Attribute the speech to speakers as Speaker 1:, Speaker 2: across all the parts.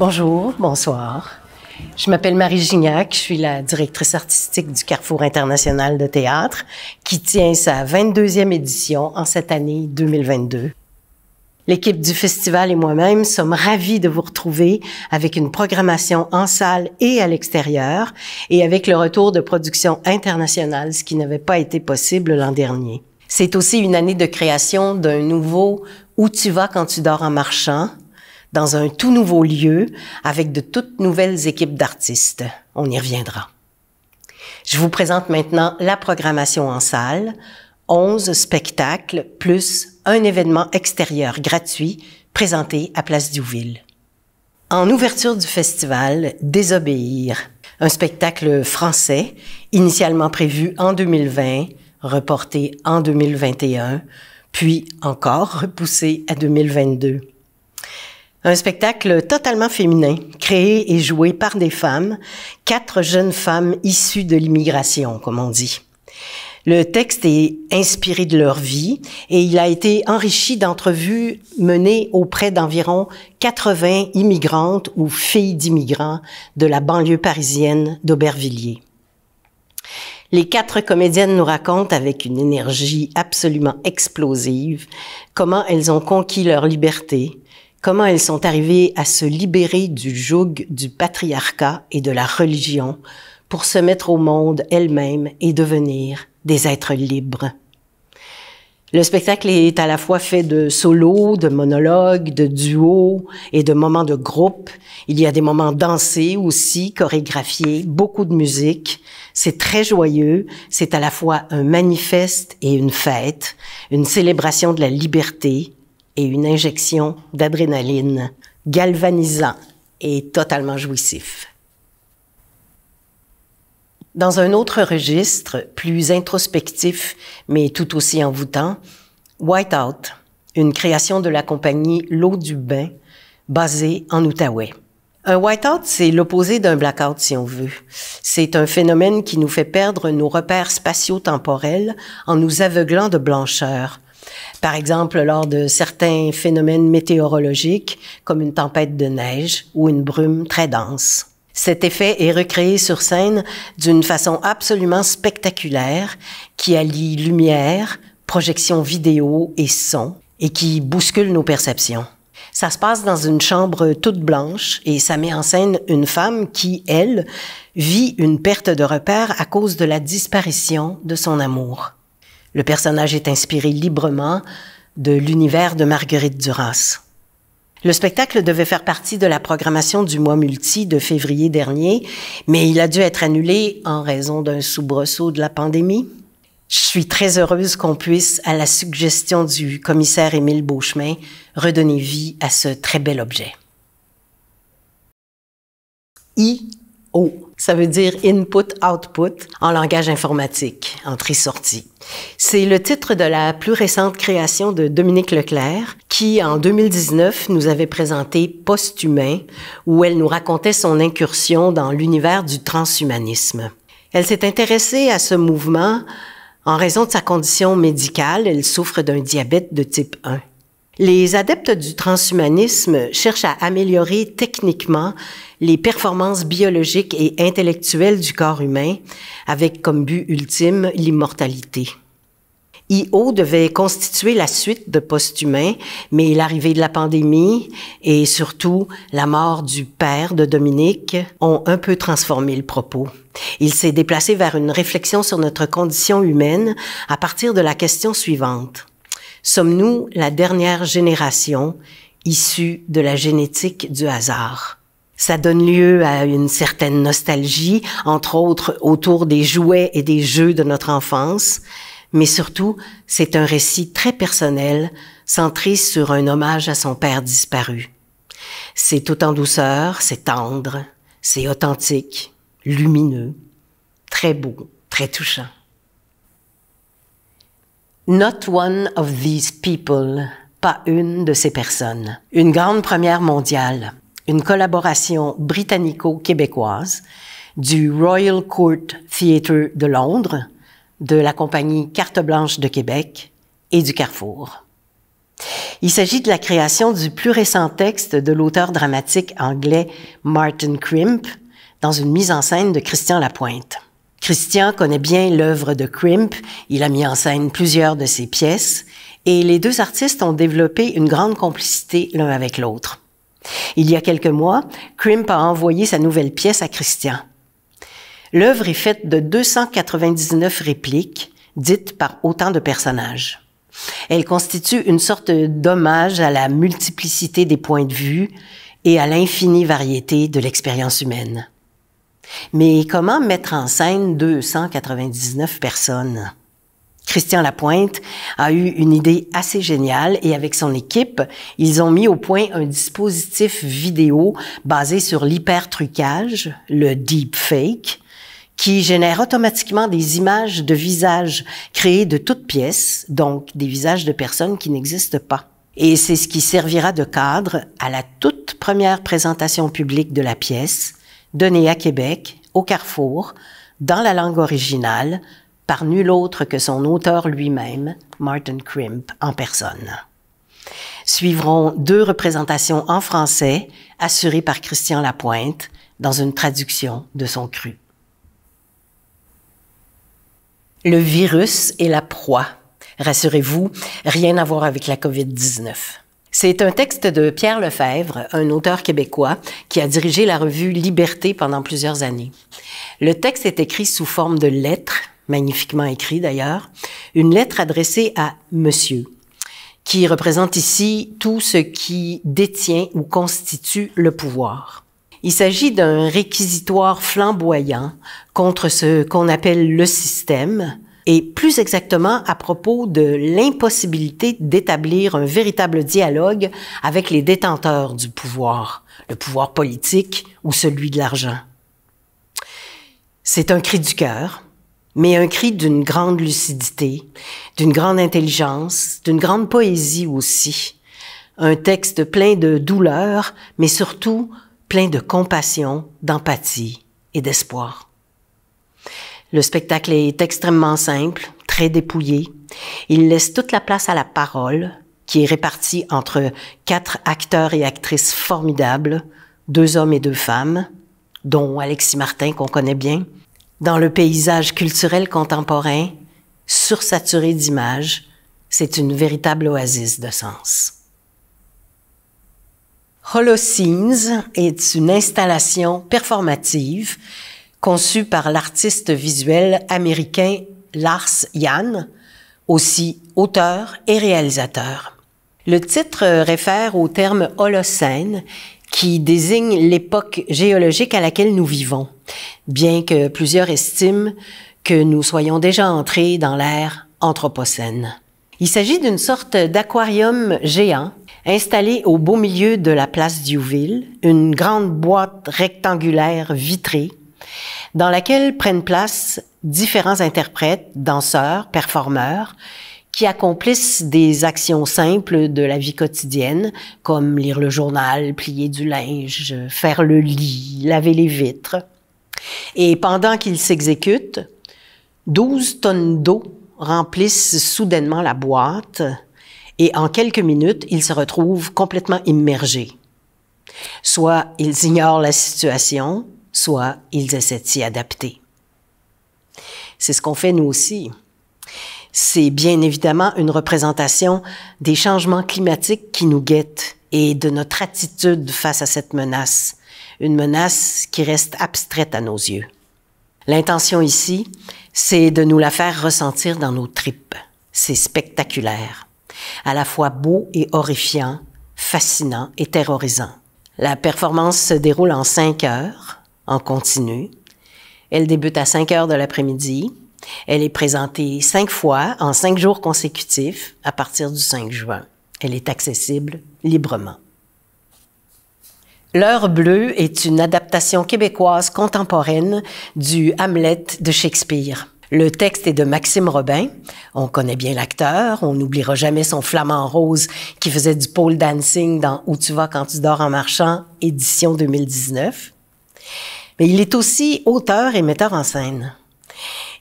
Speaker 1: Bonjour, bonsoir. Je m'appelle Marie Gignac, je suis la directrice artistique du Carrefour international de théâtre qui tient sa 22e édition en cette année 2022. L'équipe du festival et moi-même sommes ravis de vous retrouver avec une programmation en salle et à l'extérieur et avec le retour de productions internationales, ce qui n'avait pas été possible l'an dernier. C'est aussi une année de création d'un nouveau « Où tu vas quand tu dors en marchant ?» dans un tout nouveau lieu avec de toutes nouvelles équipes d'artistes. On y reviendra. Je vous présente maintenant la programmation en salle, 11 spectacles plus un événement extérieur gratuit présenté à Place Diouville. En ouverture du festival, Désobéir, un spectacle français initialement prévu en 2020, reporté en 2021, puis encore repoussé à 2022. Un spectacle totalement féminin, créé et joué par des femmes, 4 jeunes femmes issues de l'immigration, comme on dit. Le texte est inspiré de leur vie et il a été enrichi d'entrevues menées auprès d'environ 80 immigrantes ou filles d'immigrants de la banlieue parisienne d'Aubervilliers. Les 4 comédiennes nous racontent avec une énergie absolument explosive comment elles ont conquis leur liberté, comment elles sont arrivées à se libérer du joug du patriarcat et de la religion pour se mettre au monde elles-mêmes et devenir des êtres libres. Le spectacle est à la fois fait de solos, de monologues, de duos et de moments de groupe. Il y a des moments dansés aussi, chorégraphiés, beaucoup de musique. C'est très joyeux. C'est à la fois un manifeste et une fête, une célébration de la liberté et une injection d'adrénaline galvanisant et totalement jouissif. Dans un autre registre, plus introspectif, mais tout aussi envoûtant, Whiteout, une création de la compagnie L'Eau du Bain, basée en Outaouais. Un whiteout, c'est l'opposé d'un blackout, si on veut. C'est un phénomène qui nous fait perdre nos repères spatio-temporels en nous aveuglant de blancheur. Par exemple, lors de certains phénomènes météorologiques, comme une tempête de neige ou une brume très dense. Cet effet est recréé sur scène d'une façon absolument spectaculaire qui allie lumière, projection vidéo et son et qui bouscule nos perceptions. Ça se passe dans une chambre toute blanche et ça met en scène une femme qui, elle, vit une perte de repères à cause de la disparition de son amour. Le personnage est inspiré librement de l'univers de Marguerite Duras. Le spectacle devait faire partie de la programmation du mois multi de février dernier, mais il a dû être annulé en raison d'un soubresaut de la pandémie. Je suis très heureuse qu'on puisse, à la suggestion du commissaire Émile Beauchemin, redonner vie à ce très bel objet. I.O. Ça veut dire Input-Output en langage informatique, entrée-sortie. C'est le titre de la plus récente création de Dominique Leclerc, qui, en 2019, nous avait présenté Post-Humain, où elle nous racontait son incursion dans l'univers du transhumanisme. Elle s'est intéressée à ce mouvement en raison de sa condition médicale. Elle souffre d'un diabète de type 1. Les adeptes du transhumanisme cherchent à améliorer techniquement les performances biologiques et intellectuelles du corps humain avec comme but ultime l'immortalité. I.O. devait constituer la suite de Post-Humain, mais l'arrivée de la pandémie et surtout la mort du père de Dominique ont un peu transformé le propos. Il s'est déplacé vers une réflexion sur notre condition humaine à partir de la question suivante. Sommes-nous la dernière génération issue de la génétique du hasard? Ça donne lieu à une certaine nostalgie, entre autres autour des jouets et des jeux de notre enfance, mais surtout, c'est un récit très personnel, centré sur un hommage à son père disparu. C'est tout en douceur, c'est tendre, c'est authentique, lumineux, très beau, très touchant. Not one of these people, pas une de ces personnes. Une grande première mondiale, une collaboration britannico-québécoise du Royal Court Theatre de Londres, de la compagnie Carte Blanche de Québec et du Carrefour. Il s'agit de la création du plus récent texte de l'auteur dramatique anglais Martin Crimp dans une mise en scène de Christian Lapointe. Christian connaît bien l'œuvre de Crimp, il a mis en scène plusieurs de ses pièces et les deux artistes ont développé une grande complicité l'un avec l'autre. Il y a quelques mois, Crimp a envoyé sa nouvelle pièce à Christian. L'œuvre est faite de 299 répliques dites par autant de personnages. Elle constitue une sorte d'hommage à la multiplicité des points de vue et à l'infinie variété de l'expérience humaine. Mais comment mettre en scène 299 personnes? Christian Lapointe a eu une idée assez géniale et avec son équipe, ils ont mis au point un dispositif vidéo basé sur l'hypertrucage, le deepfake, qui génère automatiquement des images de visages créés de toutes pièces, donc des visages de personnes qui n'existent pas. Et c'est ce qui servira de cadre à la toute première présentation publique de la pièce, donnée à Québec, au Carrefour, dans la langue originale, par nul autre que son auteur lui-même, Martin Crimp, en personne. Suivront 2 représentations en français, assurées par Christian Lapointe, dans une traduction de son cru. Le virus et la proie. Rassurez-vous, rien à voir avec la COVID-19. C'est un texte de Pierre Lefebvre, un auteur québécois qui a dirigé la revue Liberté pendant plusieurs années. Le texte est écrit sous forme de lettre, magnifiquement écrit d'ailleurs, une lettre adressée à Monsieur, qui représente ici tout ce qui détient ou constitue le pouvoir. Il s'agit d'un réquisitoire flamboyant contre ce qu'on appelle le système, et plus exactement à propos de l'impossibilité d'établir un véritable dialogue avec les détenteurs du pouvoir, le pouvoir politique ou celui de l'argent. C'est un cri du cœur, mais un cri d'une grande lucidité, d'une grande intelligence, d'une grande poésie aussi. Un texte plein de douleur, mais surtout plein de compassion, d'empathie et d'espoir. Le spectacle est extrêmement simple, très dépouillé. Il laisse toute la place à la parole, qui est répartie entre 4 acteurs et actrices formidables, 2 hommes et 2 femmes, dont Alexis Martin, qu'on connaît bien, dans le paysage culturel contemporain, sursaturé d'images. C'est une véritable oasis de sens. Holoscenes est une installation performative conçu par l'artiste visuel américain Lars Yann, aussi auteur et réalisateur. Le titre réfère au terme Holocène, qui désigne l'époque géologique à laquelle nous vivons, bien que plusieurs estiment que nous soyons déjà entrés dans l'ère Anthropocène. Il s'agit d'une sorte d'aquarium géant installé au beau milieu de la place Diouville, une grande boîte rectangulaire vitrée dans laquelle prennent place différents interprètes, danseurs, performeurs, qui accomplissent des actions simples de la vie quotidienne, comme lire le journal, plier du linge, faire le lit, laver les vitres. Et pendant qu'ils s'exécutent, 12 tonnes d'eau remplissent soudainement la boîte et en quelques minutes, ils se retrouvent complètement immergés. Soit ils ignorent la situation, soit ils essaient de s'y adapter. C'est ce qu'on fait nous aussi. C'est bien évidemment une représentation des changements climatiques qui nous guettent et de notre attitude face à cette menace, une menace qui reste abstraite à nos yeux. L'intention ici, c'est de nous la faire ressentir dans nos tripes. C'est spectaculaire, à la fois beau et horrifiant, fascinant et terrorisant. La performance se déroule en 5 heures, en continu. Elle débute à 5 heures de l'après-midi. Elle est présentée 5 fois en 5 jours consécutifs à partir du 5 juin. Elle est accessible librement. L'heure bleue est une adaptation québécoise contemporaine du Hamlet de Shakespeare. Le texte est de Maxime Robin. On connaît bien l'acteur. On n'oubliera jamais son flamant rose qui faisait du pole dancing dans Où tu vas quand tu dors en marchant, édition 2019. Mais il est aussi auteur et metteur en scène.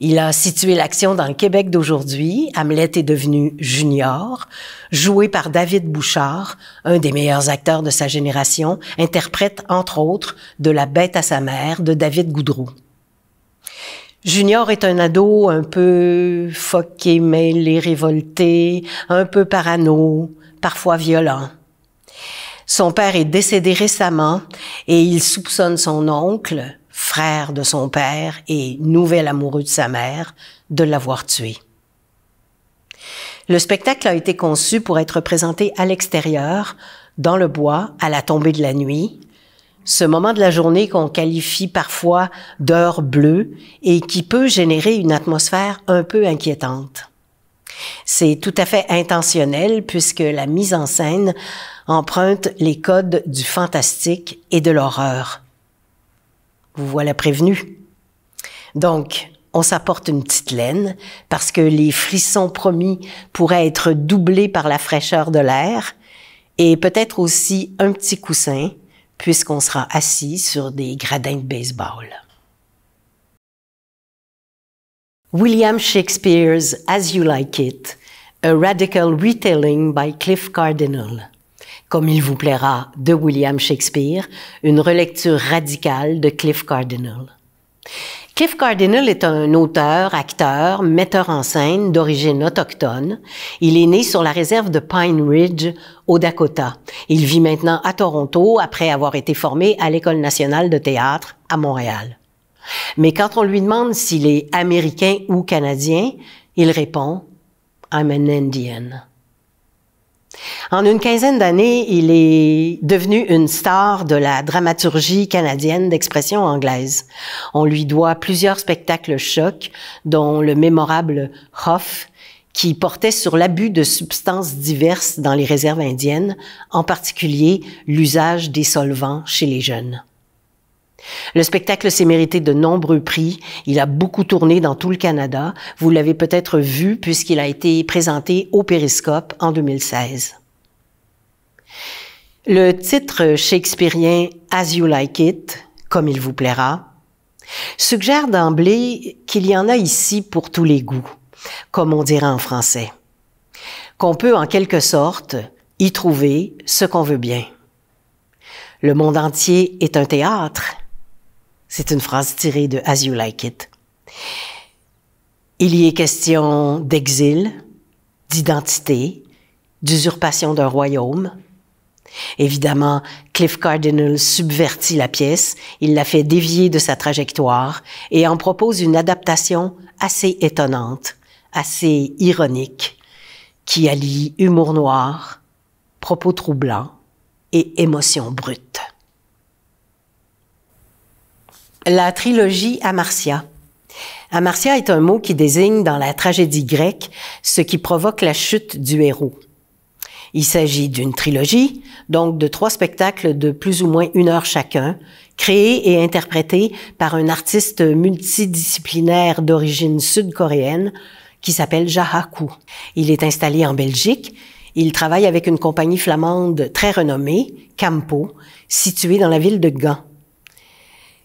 Speaker 1: Il a situé l'action dans le Québec d'aujourd'hui. Hamlet est devenu Junior, joué par David Bouchard, un des meilleurs acteurs de sa génération, interprète entre autres de La Bête à sa mère de David Goudreau. Junior est un ado un peu foqué, mêlé, révolté, un peu parano, parfois violent. Son père est décédé récemment et il soupçonne son oncle, frère de son père et nouvel amoureux de sa mère, de l'avoir tué. Le spectacle a été conçu pour être présenté à l'extérieur, dans le bois, à la tombée de la nuit, ce moment de la journée qu'on qualifie parfois d'heure bleue et qui peut générer une atmosphère un peu inquiétante. C'est tout à fait intentionnel puisque la mise en scène emprunte les codes du fantastique et de l'horreur. Vous voilà prévenu. Donc, on s'apporte une petite laine parce que les frissons promis pourraient être doublés par la fraîcheur de l'air et peut-être aussi un petit coussin puisqu'on sera assis sur des gradins de baseball. William Shakespeare's As You Like It, a radical retelling by Cliff Cardinal. Comme il vous plaira, de William Shakespeare, une relecture radicale de Cliff Cardinal. Cliff Cardinal est un auteur, acteur, metteur en scène d'origine autochtone. Il est né sur la réserve de Pine Ridge, au Dakota. Il vit maintenant à Toronto après avoir été formé à l'École nationale de théâtre à Montréal. Mais quand on lui demande s'il est américain ou canadien, il répond « I'm an Indian ». En une quinzaine d'années, il est devenu une star de la dramaturgie canadienne d'expression anglaise. On lui doit plusieurs spectacles chocs, dont le mémorable Hough, qui portait sur l'abus de substances diverses dans les réserves indiennes, en particulier l'usage des solvants chez les jeunes. Le spectacle s'est mérité de nombreux prix. Il a beaucoup tourné dans tout le Canada. Vous l'avez peut-être vu puisqu'il a été présenté au Périscope en 2016. Le titre shakespearien « As You Like It », comme il vous plaira, suggère d'emblée qu'il y en a ici pour tous les goûts, comme on dirait en français, qu'on peut en quelque sorte y trouver ce qu'on veut bien. Le monde entier est un théâtre. C'est une phrase tirée de As You Like It. Il y est question d'exil, d'identité, d'usurpation d'un royaume. Évidemment, Cliff Cardinal subvertit la pièce, il la fait dévier de sa trajectoire et en propose une adaptation assez étonnante, assez ironique, qui allie humour noir, propos troublants et émotions brutes. La trilogie Amarcia. Amarcia est un mot qui désigne dans la tragédie grecque ce qui provoque la chute du héros. Il s'agit d'une trilogie, donc de 3 spectacles de plus ou moins 1 heure chacun, créés et interprétés par un artiste multidisciplinaire d'origine sud-coréenne qui s'appelle Jahaku. Il est installé en Belgique. Il travaille avec une compagnie flamande très renommée, Campo, située dans la ville de Gand.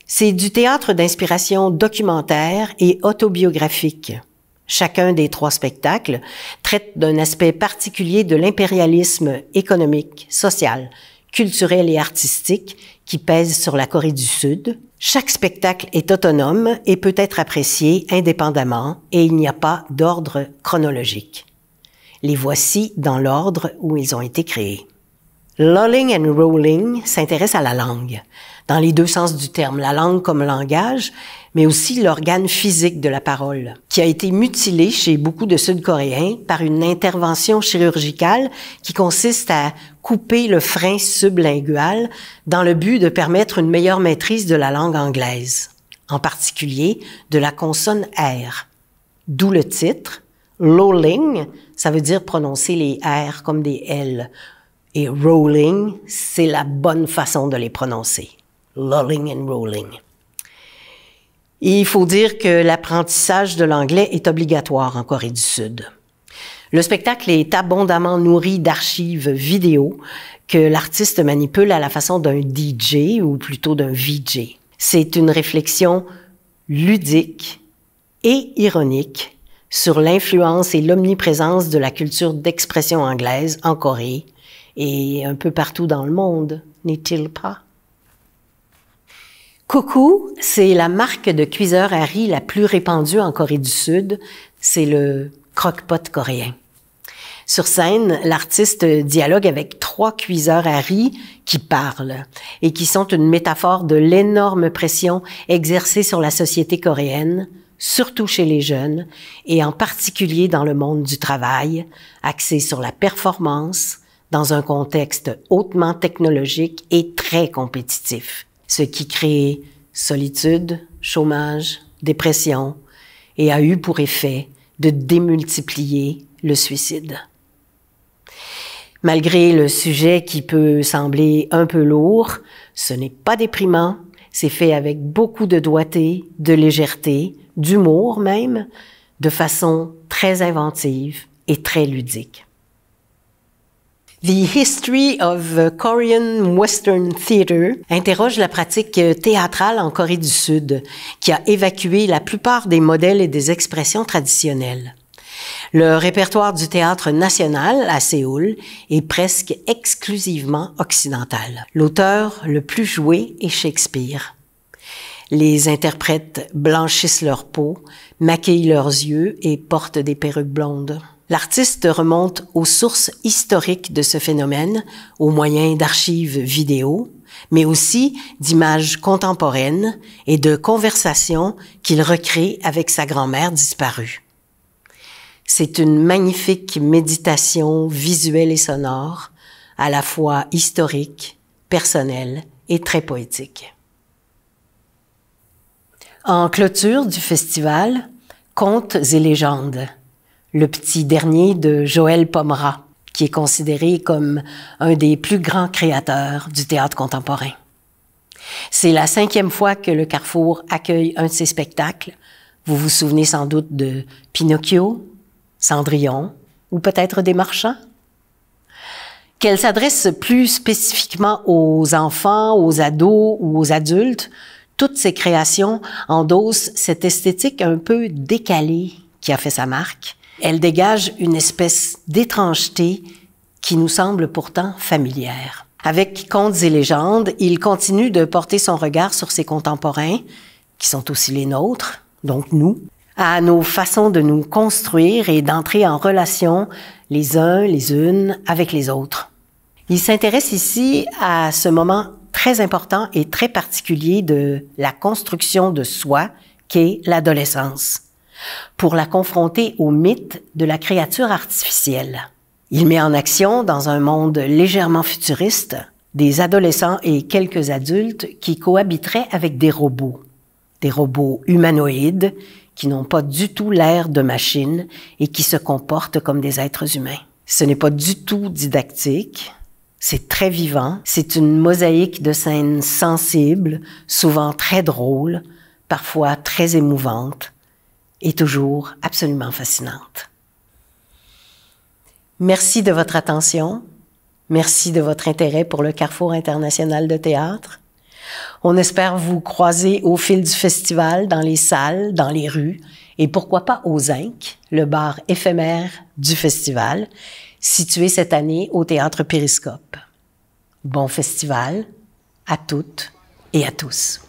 Speaker 1: C'est du théâtre d'inspiration documentaire et autobiographique. Chacun des 3 spectacles traite d'un aspect particulier de l'impérialisme économique, social, culturel et artistique qui pèse sur la Corée du Sud. Chaque spectacle est autonome et peut être apprécié indépendamment et il n'y a pas d'ordre chronologique. Les voici dans l'ordre où ils ont été créés. Lulling and Rolling s'intéresse à la langue, dans les 2 sens du terme, la langue comme langage, mais aussi l'organe physique de la parole, qui a été mutilé chez beaucoup de Sud-Coréens par une intervention chirurgicale qui consiste à couper le frein sublingual dans le but de permettre une meilleure maîtrise de la langue anglaise, en particulier de la consonne R. D'où le titre. Lulling, ça veut dire prononcer les R comme des L. Et rolling, c'est la bonne façon de les prononcer. Lulling and rolling. Et il faut dire que l'apprentissage de l'anglais est obligatoire en Corée du Sud. Le spectacle est abondamment nourri d'archives vidéo que l'artiste manipule à la façon d'un DJ ou plutôt d'un VJ. C'est une réflexion ludique et ironique sur l'influence et l'omniprésence de la culture d'expression anglaise en Corée et un peu partout dans le monde, n'est-il pas? Coucou, c'est la marque de cuiseur à riz la plus répandue en Corée du Sud. C'est le croque-pot coréen. Sur scène, l'artiste dialogue avec 3 cuiseurs à riz qui parlent et qui sont une métaphore de l'énorme pression exercée sur la société coréenne, surtout chez les jeunes et en particulier dans le monde du travail, axé sur la performance dans un contexte hautement technologique et très compétitif, ce qui crée solitude, chômage, dépression et a eu pour effet de démultiplier le suicide. Malgré le sujet qui peut sembler un peu lourd, ce n'est pas déprimant, c'est fait avec beaucoup de doigté, de légèreté, d'humour même, de façon très inventive et très ludique. The History of Korean Western Theatre interroge la pratique théâtrale en Corée du Sud, qui a évacué la plupart des modèles et des expressions traditionnelles. Le répertoire du Théâtre national à Séoul est presque exclusivement occidental. L'auteur le plus joué est Shakespeare. Les interprètes blanchissent leur peau, maquillent leurs yeux et portent des perruques blondes. L'artiste remonte aux sources historiques de ce phénomène, au moyen d'archives vidéo, mais aussi d'images contemporaines et de conversations qu'il recrée avec sa grand-mère disparue. C'est une magnifique méditation visuelle et sonore, à la fois historique, personnelle et très poétique. En clôture du festival, Contes et légendes, le petit dernier de Joël Pomera, qui est considéré comme un des plus grands créateurs du théâtre contemporain. C'est la 5e fois que le Carrefour accueille un de ses spectacles. Vous vous souvenez sans doute de Pinocchio, Cendrillon ou peut-être des Marchands? Qu'elle s'adresse plus spécifiquement aux enfants, aux ados ou aux adultes, toutes ces créations endossent cette esthétique un peu décalée qui a fait sa marque. Elle dégage une espèce d'étrangeté qui nous semble pourtant familière. Avec Contes et légendes, il continue de porter son regard sur ses contemporains, qui sont aussi les nôtres, donc nous, à nos façons de nous construire et d'entrer en relation les uns, les unes, avec les autres. Il s'intéresse ici à ce moment très important et très particulier de la construction de soi, qu'est l'adolescence, pour la confronter au mythe de la créature artificielle. Il met en action, dans un monde légèrement futuriste, des adolescents et quelques adultes qui cohabiteraient avec des robots humanoïdes qui n'ont pas du tout l'air de machines et qui se comportent comme des êtres humains. Ce n'est pas du tout didactique, c'est très vivant, c'est une mosaïque de scènes sensibles, souvent très drôles, parfois très émouvantes, et toujours absolument fascinante. Merci de votre attention. Merci de votre intérêt pour le Carrefour international de théâtre. On espère vous croiser au fil du festival, dans les salles, dans les rues, et pourquoi pas au Zinc, le bar éphémère du festival, situé cette année au Théâtre Périscope. Bon festival à toutes et à tous.